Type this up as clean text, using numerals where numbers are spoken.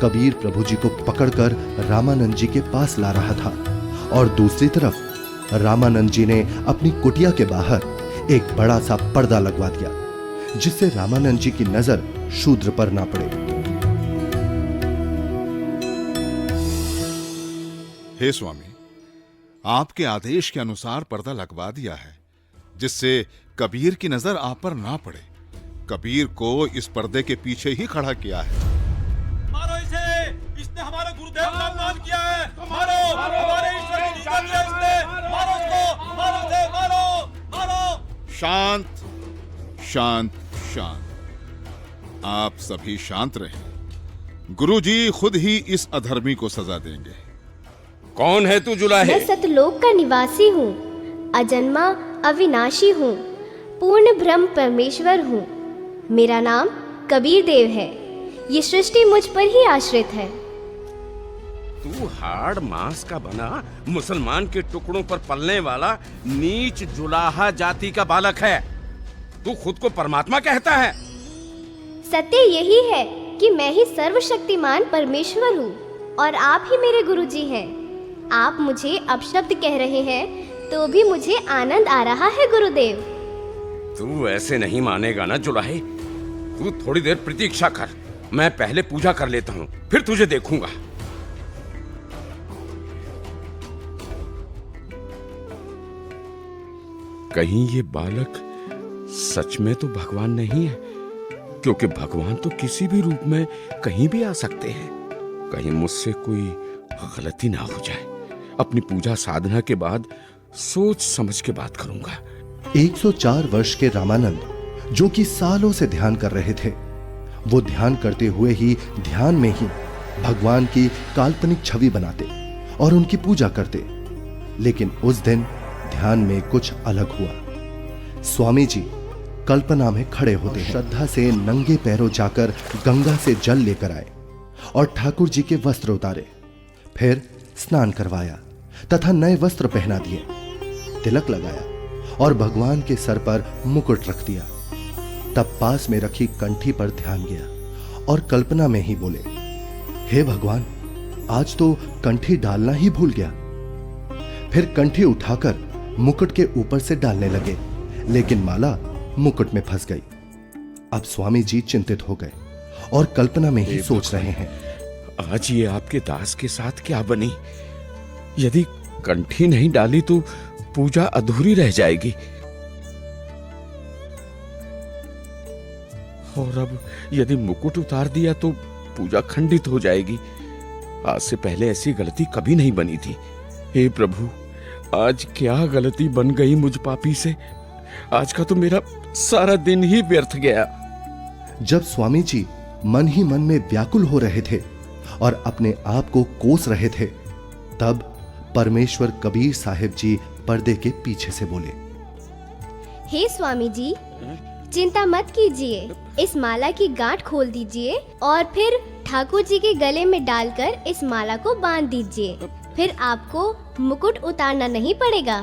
कबीर प्रभु जी को पकड़कर रामानंद जी के पास ला रहा था और दूसरी तरफ रामानंद जी ने अपनी कुटिया के बाहर एक बड़ा सा पर्दा लगवा दिया, जिससे रामानंद जी की नजर शूद्र पर ना पड़े। हे स्वामी, आपके आदेश के अनुसार पर्दा लगवा दिया है, जिससे कबीर की नजर आप पर ना पड़े। कबीर को इस पर्दे के पीछे ही खड़ा किया है। मारो इसे, इसने हमारे गुरुदेव का अपमान किया है। मारो, हमारे ईश्वर की निंदा की है इसने। मारो इसको, मारो इसे, मारो, मारो। शांत, शांत, शांत। आप सभी शांत रहें। गुरुजी खुद ही इस अधर्मी को सजा देंगे। कौन है तू जुलाहे? मैं सतलोक का निवासी हूँ, अजन्मा अविनाशी हूँ, पूर्ण ब्रह्म परमेश्वर हूँ। मेरा नाम कबीर देव है। ये सृष्टि मुझ पर ही आश्रित है। तू हाड़ मांस का बना मुसलमान के टुकड़ों पर पलने वाला नीच जुलाहा जाति का बालक है। तू खुद को परमात्मा कहता है। सत्य यही है कि मैं ही सर्वशक्तिमान परमेश्वर हूँ और आप ही मेरे गुरुजी हैं। आप मुझे अपशब्द कह रहे हैं तो भी मुझे आनंद आ रहा है गुरुदेव। तू ऐसे नहीं मानेगा ना जुलाहे। तू थोड़ी देर प्रतीक्षा कर, मैं पहले पूजा कर लेता हूँ, फिर तुझे देखूंगा। कहीं ये बालक सच में तो भगवान नहीं है, क्योंकि भगवान तो किसी भी रूप में कहीं भी आ सकते हैं। कहीं मुझसे कोई गलती ना हो जाए। अपनी पूजा साधना के बाद सोच समझ के बात करूंगा। 104 वर्ष के रामानंद, जो कि सालों से ध्यान कर रहे थे, वो ध्यान करते हुए ही ध्यान में ही भगवान की काल्पनिक छवि बनाते और उनकी पूजा करते। लेकिन उस दिन ध्यान में कुछ अलग हुआ। स्वामी जी कल्पना में खड़े होते हैं, श्रद्धा से नंगे पैरों जाकर गंगा से जल लेकर आए और ठाकुर जी के वस्त्र उतारे, फिर स्नान करवाया तथा नए वस्त्र पहना दिए, तिलक लगाया और भगवान के सर पर मुकुट रख दिया। तब पास में रखी कंठी पर ध्यान गया और कल्पना में ही बोले, हे भगवान, आज तो कंठी डालना ही भूल गया। फिर कंठी उठाकर मुकुट के ऊपर से डालने लगे, लेकिन माला मुकुट में फंस गई। अब स्वामी जी चिंतित हो गए और कल्पना में ही सोच रहे हैं, आज ये आपके दास के साथ क्या बनी? यदि कंठी नहीं डाली तो पूजा अधूरी रह जाएगी। और अब यदि मुकुट उतार दिया तो पूजा खंडित हो जाएगी। आज से पहले ऐसी गलती कभी नहीं बनी थी। हे प्रभु, आज क्या गलती बन गई मुझ पापी से। आज का तो मेरा सारा दिन ही व्यर्थ गया। जब स्वामी जी मन ही मन में व्याकुल हो रहे थे और अपने आप को कोस रहे थे, तब परमेश्वर कबीर साहिब जी पर्दे के पीछे से बोले, हे स्वामी जी, चिंता मत कीजिए। इस माला की गांठ खोल दीजिए और फिर ठाकुर जी के गले में डालकर इस माला को बांध दीजिए। फिर आपको मुकुट उतारना नहीं पड़ेगा।